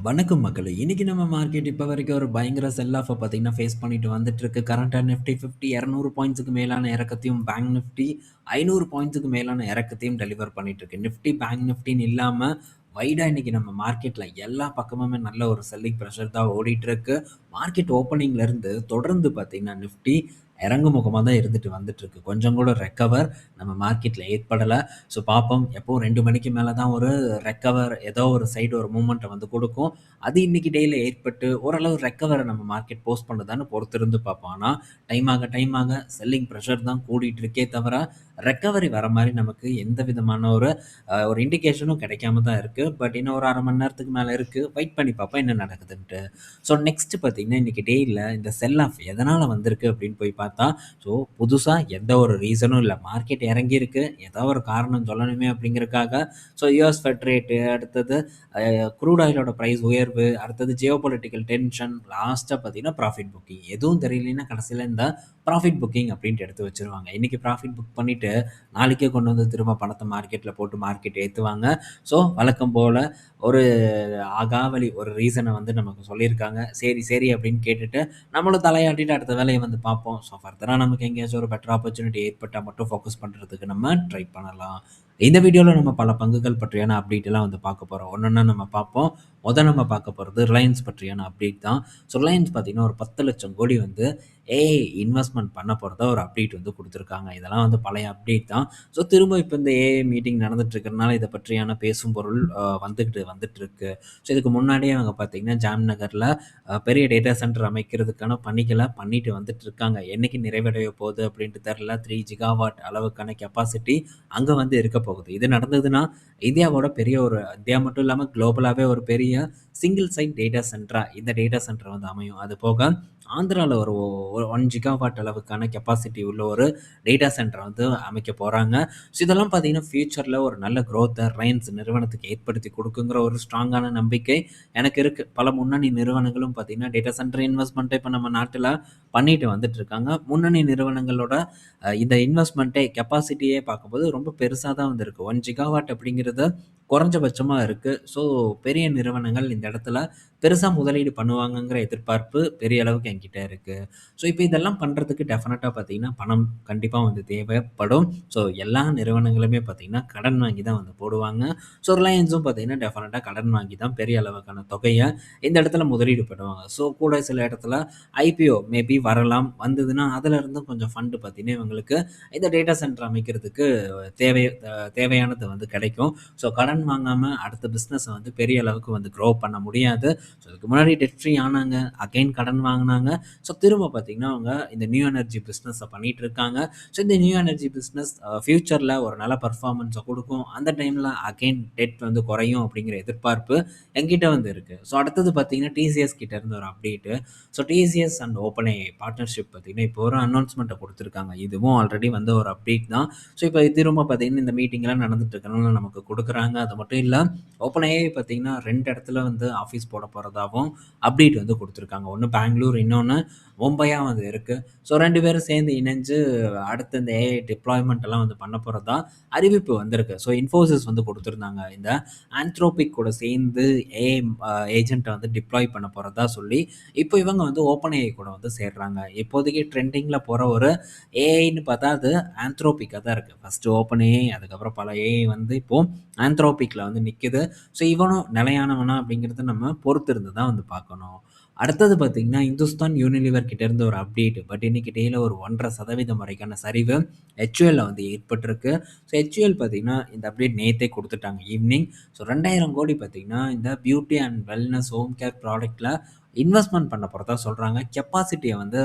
வணக்கம் மக்களே! இன்னைக்கு நம்ம மார்க்கெட் இப்ப வரைக்கும் ஒரு பயங்கர செல் ஆஃப்ப பார்த்தீங்கன்னா, ஃபேஸ் பண்ணிட்டு வந்துட்டுருக்கு. கரண்ட்டா நிஃப்டி 50 200 பாயிண்ட்ஸுக்கு மேலான இறக்கத்தையும், பேங்க் நிஃப்டி 500 பாயிண்ட்ஸுக்கு மேலான இறக்கத்தையும் டெலிவர் பண்ணிட்டுருக்கு. நிஃப்டி, பேங்க் நிஃப்டின்னு இல்லாம வைடா இன்னைக்கு நம்ம மார்க்கெட்ல எல்லா பக்கமுமே நல்ல ஒரு செல்லிங் பிரஷர் தான் ஓடிட்டுருக்கு. மார்க்கெட் ஓப்பனிங்லேருந்து தொடர்ந்து பார்த்தீங்கன்னா, நிஃப்டி இறங்கும் முகமா தான் இருந்துட்டு வந்துட்டுருக்கு. கொஞ்சம் கூட ரெக்கவர் நம்ம மார்க்கெட்ல ஏற்படல. ஸோ பார்ப்போம். எப்பவும் 2 மணிக்கு மேல தான் ஒரு ரெக்கவர் ஏதோ ஒரு சைடு ஒரு மூவ்மெண்ட்ட வந்து குடுக்கும். அது இன்னைக்கு டேல ஏற்பட்டு ஓரளவு ரெக்கவர நம்ம மார்க்கெட் போஸ்ட் பண்ணுதான்னு பொறுத்திருந்து பார்ப்போம். ஆனா டைம் ஆக செல்லிங் பிரஷர் தான் கூடிட்டு இருக்கே தவிர, ரெக்கவரி வர மாரி நமக்கு எந்த விதமான ஒரு இண்டிகேஷனும் கிடைக்காம தான் இருக்கு. பட் இன்னும் ஒரு 1/2 மணி நேரத்துக்கு மேல இருக்கு. வெயிட் பண்ணி பார்ப்போம் என்ன நடக்குதுன்ட்டு. ஸோ நெக்ஸ்ட் பார்த்தீங்கன்னா, இன்னைக்கு டேல இந்த செல் ஆஃப் எதனால வந்திருக்கு அப்படின்னு போய் பார்த்தா, ஸோ புதுசா எந்த ஒரு ரீசனும் இல்ல. மார்க்கெட் இறங்கியிருக்கு. ஏதோ ஒரு காரணம் சொல்லணுமே அப்படிங்கிறதுக்காக ஸோ யுஎஸ் ஃபெட் ரேட்டு, அடுத்தது க்ரூட் ஆயிலோட பிரைஸ் உயர்வு, அடுத்தது ஜியோபொலிட்டிக்கல் டென்ஷன், லாஸ்ட்டா பார்த்தீங்கன்னா ப்ராஃபிட் புக்கிங். எதுவும் தெரியலைன்னா கடைசியில இந்த ப்ராஃபிட் புக்கிங் அப்படின்ட்டு எடுத்து வச்சுருவாங்க. இன்னைக்கு ப்ராஃபிட் புக் பண்ணிட்டு, நாளைக்கே கொண்டு வந்து திரும்ப பணத்த மார்க்கெட்ல போட்டு மார்க்கெட் ஏத்துவாங்க. ஸோ வழக்கம் போல ஒரு அகாவலி ஒரு ரீசன வந்து நமக்கு சொல்லியிருக்காங்க. சரி, சரி அப்படின்னு கேட்டுட்டு, நம்மளும் தலையாட்டிட்டு அடுத்த வேலைய வந்து பார்ப்போம். ஸோ ஃபர்தரா நமக்கு எங்கேயாச்சும் ஒரு பெட்டர் ஆப்பர்ச்சுனிட்டி ஏற்பட்டா மட்டும் ஃபோக்கஸ் பண்றதுக்கு நம்ம ட்ரை பண்ணலாம். இந்த வீடியோல நம்ம பல பங்குகள் பற்றியான அப்டேட் எல்லாம் வந்து பார்க்க போறோம். ஒன்னொன்னா நம்ம பார்ப்போம். நம்ம பார்க்க போறது ரிலையன்ஸ் பற்றியான அப்டேட் தான். ஸோ ரிலையன்ஸ் பார்த்தீங்கன்னா, ஒரு 10,00,000 கோடி வந்து ஏஐ இன்வெஸ்ட்மென்ட் பண்ண போறதா ஒரு அப்டேட் வந்து குடுத்துருக்காங்க. இதெல்லாம் வந்து பழைய அப்டேட் தான். ஸோ திரும்ப இப்ப இந்த ஏஐ மீட்டிங் நடந்துட்டு இருக்கிறனால இத பற்றியான பேசும் பொருள் வந்துட்டுருக்கு. ஸோ இதுக்கு முன்னாடியே அவங்க பார்த்தீங்கன்னா, ஜாம்நகர்ல பெரிய டேட்டா சென்டர் அமைக்கிறதுக்கான பணிகள பண்ணிட்டு வந்துட்டு இருக்காங்க. என்னைக்கு நிறைவடைய போகுது அப்படின்ட்டு தெரியல. 3 ஜிகாவாட் அளவுக்கான கெப்பாசிட்டி அங்க வந்து இருக்க போகுது. இது நடந்ததுன்னா, இந்தியாவோட பெரிய ஒரு இந்தியா மட்டும் இல்லாம குளோபலாவே ஒரு பெரிய சிங்கிள் சைட் டேட்டா சென்டரா இந்த டேட்டா சென்டர் வந்து அமையும். அது போக ஆந்திரால ஒரு 1 ஜிகாவாட் அளவுக்கான கெப்பாசிட்டி உள்ள ஒரு டேட்டா சென்டர் வந்து அமைக்க போறாங்க. ஸோ இதெல்லாம் பார்த்தீங்கன்னா, ஃபியூச்சர்ல ஒரு நல்ல குரோத்த ரிலையன்ஸ் நிறுவனத்துக்கு ஏற்படுத்தி குடுக்குங்கிற ஒரு ஸ்ட்ராங்கான நம்பிக்கை எனக்கு இருக்கு. பல முன்னணி நிறுவனங்களும் பார்த்தீங்கன்னா, டேட்டா சென்டர் இன்வெஸ்ட்மென்ட்ட இப்ப நம்ம நாட்டுல பண்ணிட்டு வந்துட்டு இருக்காங்க. முன்னணி நிறுவனங்களோட இந்த இன்வெஸ்ட்மென்ட்டே கெப்பாசிட்டியே பார்க்கும்போது ரொம்ப பெருசா தான் வந்து இருக்கு. 1 ஜிகாவாட் அப்படிங்கிறது குறைஞ்சபட்சமா இருக்கு. ஸோ பெரிய நிறுவனங்கள் இந்த இடத்துல பெருசா முதலீடு பண்ணுவாங்கங்கிற எதிர்பார்ப்பு பெரிய அளவுக்கு என்கிட்ட இருக்கு. ஸோ இப்ப இதெல்லாம் பண்றதுக்கு டெஃபினட்டா பார்த்தீங்கன்னா, பணம் கண்டிப்பா வந்து தேவைப்படும். ஸோ எல்லா நிறுவனங்களுமே பார்த்தீங்கன்னா, கடன் வாங்கி தான் வந்து போடுவாங்க. ஸோ ரிலையன்ஸும் பார்த்தீங்கன்னா, டெஃபினட்டா கடன் வாங்கி தான் பெரிய அளவுக்கான தொகைய இந்த இடத்துல முதலீடு பண்ணுவாங்க. ஸோ கூட சில இடத்துல ஐபிஓ மேபி வரலாம். வந்ததுன்னா அதுல இருந்தும் கொஞ்சம் ஃபண்ட் பார்த்தீங்கன்னா, இவங்களுக்கு இந்த டேட்டா சென்டர் அமைக்கிறதுக்கு தேவை தேவையானது வந்து கிடைக்கும். ஸோ கடன் வாங்காம அடுத்த பிசினஸ வந்து பெரிய அளவுக்கு வந்து க்ரோ பண்ண முடியாது. ஸோ இதுக்கு முன்னாடி டெட் ஃப்ரீ ஆனாங்க. அகைன் கடன் வாங்குனாங்க. ஸோ திரும்ப பார்த்தீங்கன்னா, அவங்க இந்த நியூ எனர்ஜி பிசினஸ பண்ணிட்டு இருக்காங்க. ஸோ இந்த நியூ எனர்ஜி பிசினஸ் ஃபியூச்சர்ல ஒரு நல்ல பெர்ஃபார்மன்ஸ குடுக்கும். அந்த டைம்ல அகைன் டெட் வந்து குறையும் அப்படிங்கிற எதிர்பார்ப்பு என்கிட்ட வந்து இருக்கு. ஸோ அடுத்தது பார்த்தீங்கன்னா, டிசிஎஸ் கிட்ட இருந்து ஒரு update. So TCS and OpenAI partnership பார்த்தீங்கன்னா, இப்போ ஒரு அனௌன்ஸ்மெண்ட்ட குடுத்துருக்காங்க. இதுவும் ஆல்ரெடி வந்த ஒரு அப்டேட் தான். ஸோ இப்போ திரும்ப பார்த்தீங்கன்னா, இந்த மீட்டிங்லாம் நடந்துட்டு இருக்கனால நமக்கு குடுக்குறாங்க. அது மட்டும் இல்ல, ஓப்பன்ஏஐ பார்த்தீங்கன்னா 2 இடத்துல வந்து ஆஃபீஸ் போட போறதாவும் அப்டேட் வந்து குடுத்துருக்காங்க. ஒண்ணு பெங்களூர், இன்னொன்னு மும்பையா வந்து இருக்கு. ஸோ 2 பேரும் சேர்ந்து இணைஞ்சு அடுத்து இந்த ஏஐ டிப்ளாய்மென்ட் எல்லாம் வந்து பண்ண போறதா அறிவிப்பு வந்திருக்கு. ஸோ இன்ஃபோசிஸ் வந்து குடுத்துருந்தாங்க. இந்த ஆந்த்ரோபிக் கூட சேர்ந்து ஏஐ ஏஜென்ட்ட வந்து டிப்ளாய் பண்ண போறதா சொல்லி, இப்போ இவங்க வந்து ஓப்பன் ஏஐ கூட வந்து சேர்றாங்க. இப்போதைக்கு ட்ரெண்டிங்ல போற ஒரு ஏஐன்னு பார்த்தா அது ஆந்த்ரோபிக்கா தான் இருக்கு. ஃபர்ஸ்ட்டு ஓப்பன் ஏஐ, அதுக்கப்புறம் பல ஏஐ வந்து இப்போ ஆந்த்ரோபிக்ல வந்து நிக்குது. ஸோ இவனும் நிலையானவனா அப்படிங்கிறத நம்ம பொறுத்திருந்து தான் வந்து பார்க்கணும். அடுத்தது பார்த்தீங்கன்னா, இந்துஸ்தான் யூனிலிவர் கிட்ட இருந்து ஒரு அப்டேட். பட் இன்னைக்கு டேல ஒரு 1.5% வரைக்கான சரிவு HULல வந்து ஏற்பட்டிருக்கு. ஸோ HUL பார்த்தீங்கன்னா, இந்த அப்டேட் நேத்தே குடுத்துட்டாங்க ஈவ்னிங். ஸோ 2,000 கோடி பார்த்தீங்கன்னா, இந்த beauty and wellness home care ப்ராடக்ட்ல இன்வெஸ்ட்மென்ட் பண்ண போறதா சொல்றாங்க. கெப்பாசிட்டிய வந்து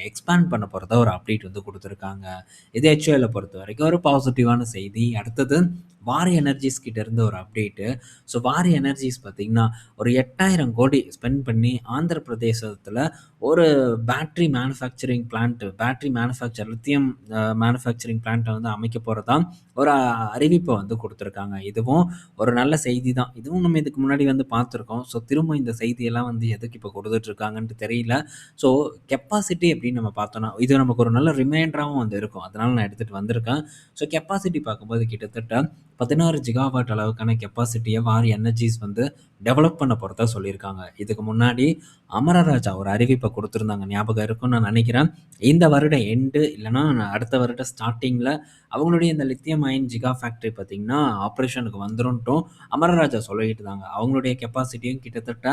எக்ஸ்பேண்ட் பண்ண போறதா ஒரு அப்டேட் வந்து குடுத்துருக்காங்க. இது HULல பொறுத்தவரைக்கும் ஒரு பாசிட்டிவான செய்தி. அடுத்தது வாரி எனர்ஜீஸ் கிட்ட இருந்து ஒரு அப்டேட்டு. ஸோ வாரி எனர்ஜீஸ் பார்த்தீங்கன்னா, ஒரு 8,000 கோடி ஸ்பெண்ட் பண்ணி ஆந்திர பிரதேசத்தில ஒரு battery manufacturing plant battery manufacture lithium manufacturing பிளான்ட்ட வந்து அமைக்க போறதா ஒரு அறிவிப்ப வந்து குடுத்துருக்காங்க. இதுவும் ஒரு நல்ல செய்தி தான். இதுவும் நம்ம இதுக்கு முன்னாடி வந்து பார்த்துருக்கோம். ஸோ திரும்ப இந்த செய்தியெல்லாம் வந்து எதுக்கு இப்போ குடுத்துட்டு இருக்காங்கன்ட்டு தெரியல. ஸோ கெப்பாசிட்டி அப்படின்னு நம்ம பார்த்தோம்னா, இது நமக்கு ஒரு நல்ல ரிமைண்டராவும் வந்து இருக்கும். அதனால நான் எடுத்துட்டு வந்திருக்கேன். ஸோ கெப்பாசிட்டி பார்க்கும்போது கிட்டத்தட்ட 16 ஜிகாவாட் அளவுக்கான கெப்பாசிட்டிய வாரி எனர்ஜீஸ் வந்து டெவலப் பண்ண போறதா சொல்லியிருக்காங்க. இதுக்கு முன்னாடி அமரராஜா ஒரு அறிவிப்ப குடுத்திருந்தாங்க. ஞாபகம் இருக்கும்னு நான் நெனைக்கிறேன். இந்த வருட எண்டு இல்லன்னா அடுத்த வருட ஸ்டார்ட்டிங்ல அவங்களுடைய இந்த லித்தியம் அயன் ஜிகா ஃபேக்டரி பார்த்தீங்கன்னா, ஆப்பரேஷனுக்கு வந்துருன்ட்டும் அமரராஜா சொல்லிட்டு இருந்தாங்க. அவங்களுடைய கெப்பாசிட்டியும் கிட்டத்தட்ட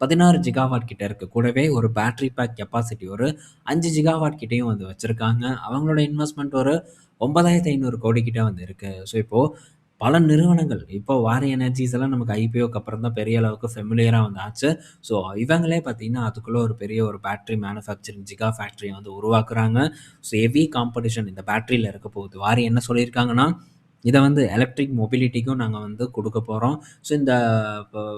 16 ஜிகாவாட் கிட்ட இருக்கு. கூடவே ஒரு பேட்டரி பேக் கெப்பாசிட்டி ஒரு 5 ஜிகாவாட் கிட்டயும் வந்து வச்சிருக்காங்க. அவங்களோட இன்வெஸ்ட்மென்ட் ஒரு 9,500 கோடி கிட்ட வந்து இருக்கு. ஸோ இப்போ பல நிறுவனங்கள் இப்போ வாரி எனர்ஜீஸ் எல்லாம் நமக்கு ஐபிஓக்கு அப்புறம் தான் பெரிய அளவுக்கு ஃபெமிலியரா வந்து ஆச்சு. ஸோ இவங்களே பார்த்தீங்கன்னா, அதுக்குள்ள ஒரு பெரிய ஒரு பேட்டரி மேனுஃபேக்சரிங் ஜிகா ஃபேக்டரிய வந்து உருவாக்குறாங்க. ஸோ ஹெவி காம்படிஷன் இந்த பேட்டரியில இருக்க போகுது. வாரி என்ன சொல்லியிருக்காங்கன்னா, இத வந்து எலக்ட்ரிக் மொபிலிட்டிக்கும் நாங்க வந்து குடுக்க போறோம். ஸோ இந்த ப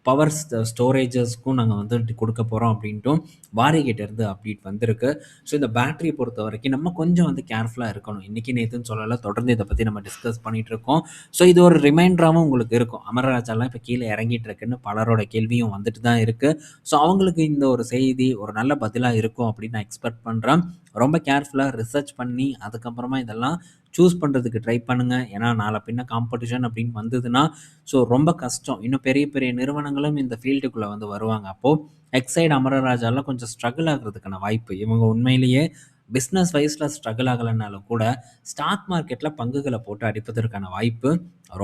பவர் ஸ்டோரேஜஸ்க்கும் நாங்க வந்து குடுக்க போறோம் அப்டின்ட்டும் வாரி கிட்ட இருந்து அப்டேட் வந்திருக்கு. ஸோ இந்த பேட்டரிய பொறுத்தவரைக்கும் நம்ம கொஞ்சம் வந்து கேர்ஃபுல்லா இருக்கணும். இன்னைக்கு நேத்துன்னு சொல்லல. தொடர்ந்து இத பத்தி நம்ம டிஸ்கஸ் பண்ணிட்டு இருக்கோம். ஸோ இது ஒரு ரிமைண்டராவும் உங்களுக்கு இருக்கும். அமரராஜாலாம் இப்ப கீழ இறங்கிட்டு இருக்குன்னு பலரோட கேள்வியும் வந்துட்டு தான் இருக்கு. ஸோ அவங்களுக்கு இந்த ஒரு செய்தி ஒரு நல்ல பதிலா இருக்கும் அப்டின்னு நான் எக்ஸ்பெக்ட் பண்றேன். ரொம்ப கேர்ஃபுல்லா ரிசர்ச் பண்ணி அதுக்கப்புறமா இதெல்லாம் சூஸ் பண்றதுக்கு ட்ரை பண்ணுங்க. ஏன்னா நாள பின்ன காம்படிஷன் அப்படின்னு வந்ததுன்னா, ஸோ ரொம்ப கஷ்டம். இன்னும் பெரிய பெரிய நிறுவனங்களும் இந்த ஃபீல்டுக்குள்ள வந்து வருவாங்க. அப்போ எக்ஸைட் அமரராஜாலாம் கொஞ்சம் ஸ்ட்ரகிள் ஆகுறதுக்கான வாய்ப்பு. இவங்க உண்மையிலேயே பிசினஸ் வைஸ்ல ஸ்ட்ரகிள் ஆகலனாலும் கூட, ஸ்டாக் மார்க்கெட்ல பங்குகள போட்டு அடிப்பதற்கான வாய்ப்பு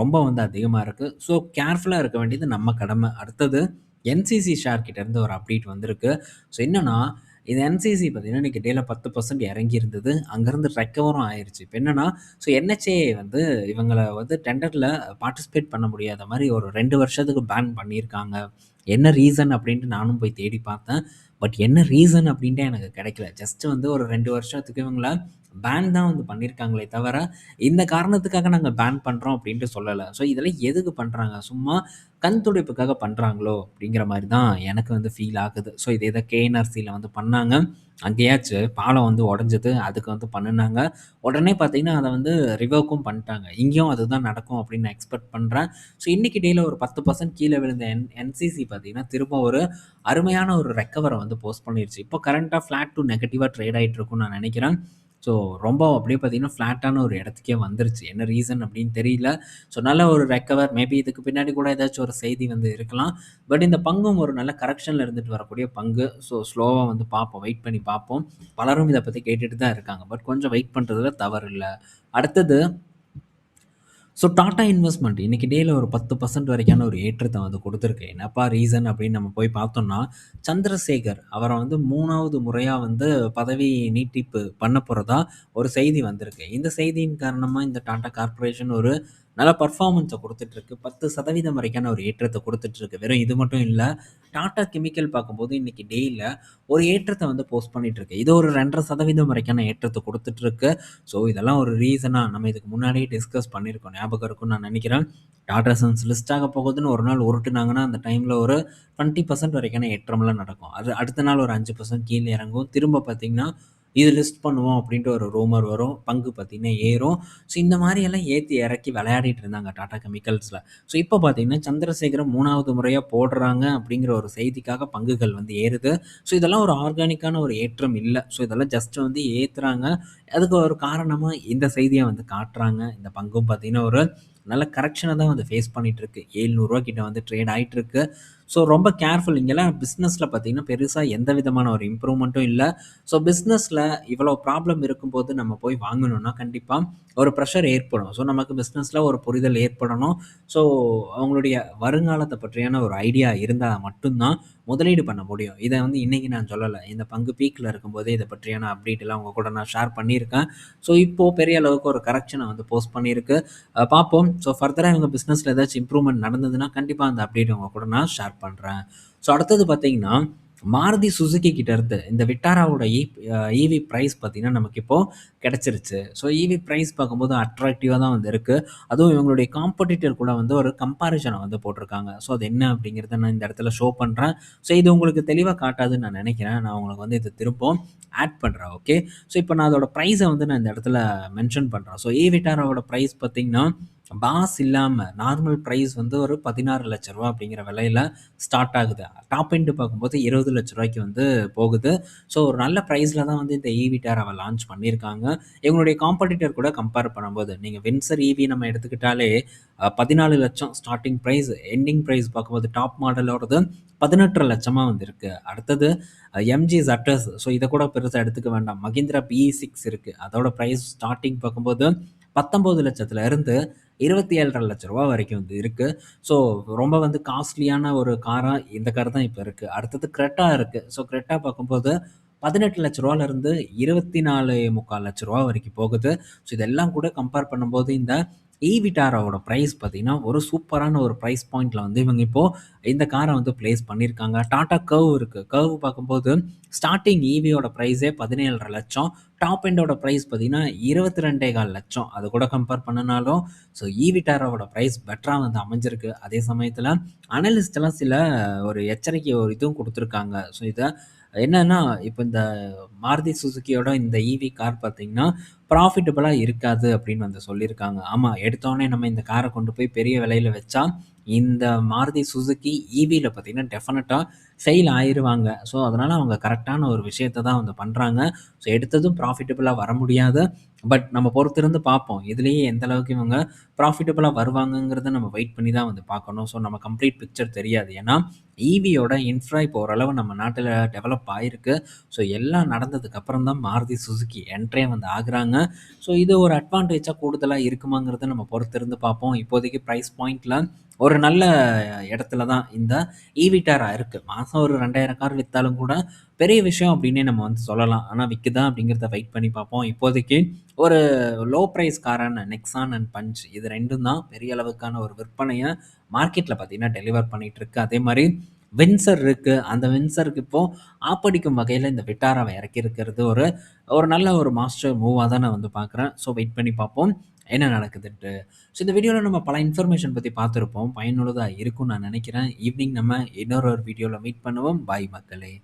ரொம்ப வந்து அதிகமா இருக்கு. ஸோ கேர்ஃபுல்லா இருக்க வேண்டியது நம்ம கடமை. அடுத்தது என்சிசி ஷேர் கிட்ட இருந்து ஒரு அப்டேட் வந்திருக்கு. ஸோ என்னன்னா, இது என்சிசி பார்த்தீங்கன்னா, இன்னைக்கு டேல 10% இறங்கி இருந்தது. அங்கருந்து ரெக்கவரும் ஆயிருச்சு. இப்ப என்னன்னா, ஸோ என்ஹெச்ஏ வந்து இவங்கள வந்து டெண்டர்ல பார்ட்டிசிபேட் பண்ண முடியாத மாரி ஒரு 2 வருஷத்துக்கு பேன் பண்ணியிருக்காங்க. என்ன ரீசன் அப்டின்ட்டு நானும் போய் தேடி பார்த்தேன். பட் என்ன ரீசன் அப்டின்ட்டே எனக்கு கிடைக்கல. ஜஸ்ட் வந்து ஒரு 2 வருஷத்துக்கு இவங்கள பேன் தான் வந்து பண்ணியிருக்காங்களே தவிர, இந்த காரணத்துக்காக நாங்க பேன் பண்றோம் அப்டின்ட்டு சொல்லல. ஸோ இதெல்லாம் எதுக்கு பண்றாங்க? சும்மா கண் துடைப்புக்காக பண்றாங்களோ! அப்டிங்கிற மாரி தான் எனக்கு வந்து ஃபீல் ஆகுது. ஸோ இதே தான் கேஎன்ஆர்சில வந்து பண்ணாங்க. அங்கேயாச்சு பாலம் வந்து உடைஞ்சது. அதுக்கு வந்து பண்ணுனாங்க. உடனே பார்த்தீங்கன்னா, அத வந்து ரிவோக்கும் பண்ட்டாங்க. இங்கேயும் அதுதான் நடக்கும் அப்டின்னு நான் எக்ஸ்பெக்ட் பண்றேன். ஸோ இன்னைக்கு டேல ஒரு 10% கீழ விழுந்த என்சிசி பார்த்தீங்கன்னா, திரும்ப ஒரு அருமையான ஒரு ரெக்கவர வந்து போஸ்ட் பண்ணிருச்சு. இப்போ கரண்ட்டா ஃப்ளாட் டூ நெகட்டிவா ட்ரேட் ஆயிட்டு இருக்கும்னு நான் நெனைக்கிறேன். ஸோ ரொம்ப அப்படியே பார்த்தீங்கன்னா, ஃப்ளாட்டான ஒரு இடத்துக்கே வந்துருச்சு. என்ன ரீசன் அப்படின்னு தெரியல. ஸோ நல்ல ஒரு ரெக்கவர் மேபி இதுக்கு பின்னாடி கூட ஏதாச்சும் ஒரு செய்தி வந்து இருக்கலாம். பட் இந்த பங்கும் ஒரு நல்ல கரெக்ஷன்ல இருந்துட்டு வரக்கூடிய பங்கு. ஸோ ஸ்லோவா வந்து பார்ப்போம். வெயிட் பண்ணி பார்ப்போம். பலரும் இத பத்தி கேட்டுட்டு தான் இருக்காங்க. பட் கொஞ்சம் வெயிட் பண்றதுல தவறு இல்ல. அடுத்தது ஸோ டாடா இன்வெஸ்ட்மெண்ட் இன்னைக்கு டேல ஒரு 10% வரைக்கான ஒரு ஏற்றத்த வந்து குடுத்திருக்கு. என்னப்பா ரீசன் அப்படின்னு நம்ம போய் பார்த்தோம்னா, சந்திரசேகர் அவர வந்து 3வது முறையா வந்து பதவி நீட்டிப்பு பண்ண போறதா ஒரு செய்தி வந்திருக்கு. இந்த செய்தியின் காரணமா இந்த டாடா கார்ப்பரேஷன் ஒரு நல்ல பெர்ஃபார்மன்ஸ குடுத்துட்டுருக்கு. 10% வரைக்கான ஒரு ஏற்றத்த குடுத்துட்டுருக்கு. வெறும் இது மட்டும் இல்ல, டாடா கெமிக்கல் பார்க்கும்போது இன்னைக்கு டேல ஒரு ஏற்றத்த வந்து போஸ்ட் பண்ணிட்டுருக்கு. இது ஒரு 2.5% வரைக்கான ஏற்றத்த குடுத்துட்டுருக்கு. ஸோ இதெல்லாம் ஒரு ரீசனா நம்ம இதுக்கு முன்னாடியே டிஸ்கஸ் பண்ணியிருக்கோம். ஞாபகம் இருக்கும்னு நான் நினைக்கிறேன். டாடா சன்ஸ் லிஸ்ட் ஆக போகுதுன்னு ஒரு நாள் உருட்டுனாங்கன்னா, அந்த டைம்ல ஒரு 20% வரைக்கான ஏற்றம்லாம் நடக்கும். அது அடுத்த நாள் ஒரு 5% கீழ இறங்கும். திரும்ப பார்த்தீங்கன்னா, இது லிஸ்ட் பண்ணுவோம் அப்படின்ட்டு ஒரு ரூமர் வரும். பங்கு பார்த்தீங்கன்னா ஏறும். ஸோ இந்த மாரி எல்லாம் ஏத்தி இறக்கி விளையாடிட்டு இருந்தாங்க டாடா கெமிக்கல்ஸ்ல. ஸோ இப்ப பார்த்தீங்கன்னா, சந்திரசேகரம் 3வது முறையா போடுறாங்க அப்படிங்கிற ஒரு செய்திக்காக பங்குகள் வந்து ஏறுது. ஸோ இதெல்லாம் ஒரு ஆர்கானிக்கான ஒரு ஏற்றம் இல்ல. ஸோ இதெல்லாம் ஜஸ்ட் வந்து ஏத்துறாங்க. அதுக்கு ஒரு காரணமா இந்த செய்திய வந்து காட்டுறாங்க. இந்த பங்கும் பார்த்தீங்கன்னா, ஒரு நல்ல கரெக்ஷன தான் வந்து ஃபேஸ் பண்ணிட்டு இருக்கு. ரூ. 700 கிட்ட வந்து ட்ரேட் ஆயிட்டு இருக்கு. ஸோ ரொம்ப கேர்ஃபுல். இங்கலாம் பிசினஸ்ல பார்த்தீங்கன்னா, பெருசா எந்த விதமான ஒரு இம்ப்ரூவ்மென்ட்டும் இல்ல. ஸோ பிசினஸ்ல இவ்வளோ ப்ராப்ளம் இருக்கும்போது நம்ம போய் வாங்கணும்னா, கண்டிப்பா ஒரு பிரஷர் ஏற்படும். ஸோ நமக்கு பிசினஸ்ல ஒரு புரிதல் ஏற்படணும். ஸோ அவங்களுடைய வருங்காலத்த பற்றியான ஒரு ஐடியா இருந்தா மட்டும் தான் முதலீடு பண்ண முடியும். இத வந்து இன்னைக்கு நான் சொல்லல. இந்த பங்கு பீக்ல இருக்கும்போதே இத பற்றியான அப்டேட் எல்லாம் உங்க கூட நான் ஷேர் பண்ணியிருக்கேன். ஸோ இப்போ பெரிய அளவுக்கு ஒரு கரெக்ஷன வந்து போஸ்ட் பண்ணியிருக்கு. பார்ப்போம். ஸோ ஃபர்தரா இவங்க பிசினஸ்ல ஏதாச்சும் இம்ப்ரூவ்மென்ட் நடந்ததுன்னா, கண்டிப்பா அந்த அப்டேட் உங்க கூட நான் ஷேர் பண்றேன். ஸோ அடுத்தது பார்த்தீங்கன்னா, மாருதி சுசுகி கிட்ட இருந்து இந்த விட்டாராவோட ஈவி பிரைஸ் பார்த்தீங்கன்னா, நமக்கு இப்போ கிடைச்சிருச்சு. ஸோ ஈவி பிரைஸ் பார்க்கும்போது அட்ராக்டிவா தான் வந்து இருக்கு. அதுவும் இவங்களுடைய காம்படிட்டர் கூட வந்து ஒரு கம்பேரிசன வந்து போட்டிருக்காங்க. ஸோ அது என்ன அப்படிங்கிறத நான் இந்த இடத்துல ஷோ பண்றேன். ஸோ இது உங்களுக்கு தெளிவா காட்டாதுன்னு நான் நினைக்கிறேன். நான் உங்களுக்கு வந்து இத திரும்பவும் ஆட் பண்றேன். ஓகே. ஸோ இப்போ நான் அதோட பிரைஸ வந்து நான் இந்த இடத்துல மென்ஷன் பண்றேன். ஸோ விட்டாராவோட பிரைஸ் பார்த்தீங்கன்னா, பாஸ் இல்லாம நார்மல் பிரைஸ் வந்து ஒரு ரூ. 16,00,000 அப்படிங்கிற விலையில ஸ்டார்ட் ஆகுது. டாப் எண்ட் பார்க்கும்போது ரூ. 20,00,000 வந்து போகுது. ஸோ ஒரு நல்ல பிரைஸ்ல தான் வந்து இந்த ஈவி டேராவ லான்ச் பண்ணியிருக்காங்க. இவங்களுடைய காம்படிட்டர் கூட கம்பேர் பண்ணும்போது, நீங்க வின்சர் ஈவி நம்ம எடுத்துக்கிட்டாலே 14,00,000 ஸ்டார்ட்டிங் பிரைஸ், எண்டிங் பிரைஸ் பார்க்கும்போது டாப் மாடலோடது 18,00,000 வந்து இருக்கு. அடுத்தது எம்ஜி ZS. ஸோ இத கூட பெருசா எடுத்துக்க வேண்டாம். மஹிந்திரா BE6 இருக்கு. அதோட பிரைஸ் ஸ்டார்ட்டிங் பார்க்கும்போது 19,00,000 இருந்து ரூ. 27,50,000 வரைக்கும் வந்து இருக்கு. ஸோ ரொம்ப வந்து காஸ்ட்லியான ஒரு காரா இந்த கார் தான் இப்ப இருக்கு. அடுத்தது கிரெட்டா இருக்கு. ஸோ கிரெட்டா பார்க்கும்போது ரூ. 18,00,000 இருந்து ரூ. 24,400,000 வரைக்கும் போகுது. ஸோ இதெல்லாம் கூட கம்பேர் பண்ணும்போது இந்த ஈவிட்டாராவோட பிரைஸ் பார்த்தீங்கன்னா, ஒரு சூப்பரான ஒரு பிரைஸ் பாயிண்ட்ல வந்து இவங்க இப்போ இந்த கார வந்து பிளேஸ் பண்ணியிருக்காங்க. டாடா கர்வ் இருக்கு. கர்வ் பார்க்கும்போது ஸ்டார்ட்டிங் ஈவியோட பிரைஸே 17,50,000. டாப் எண்டோட பிரைஸ் பார்த்தீங்கன்னா 22,400,000. அது கூட கம்பேர் பண்ணுனாலும், ஸோ ஈவிட்டாராவோட பிரைஸ் பெட்டரா வந்து அமைஞ்சிருக்கு. அதே சமயத்தில அனலிஸ்ட்லாம் சில ஒரு எச்சரிக்கை ஒரு இதுவும் குடுத்துருக்காங்க. ஸோ இத என்னன்னா, இப்ப இந்த மாருதி சுசுகியோட இந்த ஈவி கார் பார்த்தீங்கன்னா, ப்ராஃபிட்டபிளா இருக்காது அப்படின்னு வந்து சொல்லியிருக்காங்க. ஆமா, எடுத்தோனே நம்ம இந்த கார கொண்டு போய் பெரிய விலையில வச்சா, இந்த மாருதி சுசுகி ஈவில பார்த்தீங்கன்னா, டெஃபினட்டா ஃபெயில் ஆயிருவாங்க. ஸோ, அதனால அவங்க கரெக்ட்டான ஒரு விஷயத்த தான் வந்து பண்றாங்க. ஸோ, எடுத்ததும் ப்ராஃபிட்டபிளா வர முடியாது. பட் நம்ம பொறுத்திருந்து பார்ப்போம். இதுலயே எந்த அளவுக்கு இவங்க ப்ராஃபிட்டபிளா வருவாங்கங்கிறத நம்ம வெயிட் பண்ணி தான் வந்து பார்க்கணும். ஸோ, நம்ம கம்ப்ளீட் பிக்சர் தெரியாது. ஏன்னா, ஈவியோட இன்ஃப்ரா இப்போ ஓரளவு நம்ம நாட்டுல டெவலப் ஆயிருக்கு. ஸோ, எல்லாம் நடந்ததுக்கு அப்புறம் தான் மாருதி சுசுகி என்ட்ரே வந்து ஆகுறாங்க. ஸோ, இது ஒரு அட்வான்டேஜா கூடுதலா இருக்குமாங்கிறத நம்ம பொறுத்திருந்து பார்ப்போம். இப்போதைக்கு பிரைஸ் பாயிண்ட்ல ஒரு நல்ல இடத்துல தான் இந்த ஈவி டேரா இருக்கு. மாசம் ஒரு 2,000 கார் வித்தாலும் கூட பெரிய விஷயம் அப்டின்னே நம்ம வந்து சொல்லலாம். ஆனா விக்குதா அப்டிங்கிறத வெயிட் பண்ணி பார்ப்போம். இப்போதைக்கு ஒரு லோ பிரைஸ் காரான நெக்ஸான் அண்ட் பஞ்ச் இது 2ம் தான் பெரிய அளவுக்கான ஒரு விற்பனைய மார்க்கெட்ல பார்த்தீங்கன்னா டெலிவர் பண்ணிட்டு இருக்கு. அதே மாரி வின்சர் இருக்கு. அந்த வின்சருக்கு இப்போ ஆப்படிக்கும் வகையில இந்த விட்டாராவ இறக்கி இருக்கிறது ஒரு ஒரு நல்ல ஒரு மாஸ்டர் மூவா தான் நான் வந்து பார்க்குறேன். ஸோ வெயிட் பண்ணி பார்ப்போம். என்ன நடக்குதுன்ட்டு. ஸோ இந்த வீடியோல நம்ம பல இன்ஃபர்மேஷன் பத்தி பார்த்திருப்போம். பயனுள்ளதா இருக்கும்னு நான் நினைக்கிறேன். ஈவினிங் நம்ம இன்னொரு ஒரு வீடியோல மீட் பண்ணுவோம். பாய் மக்களே!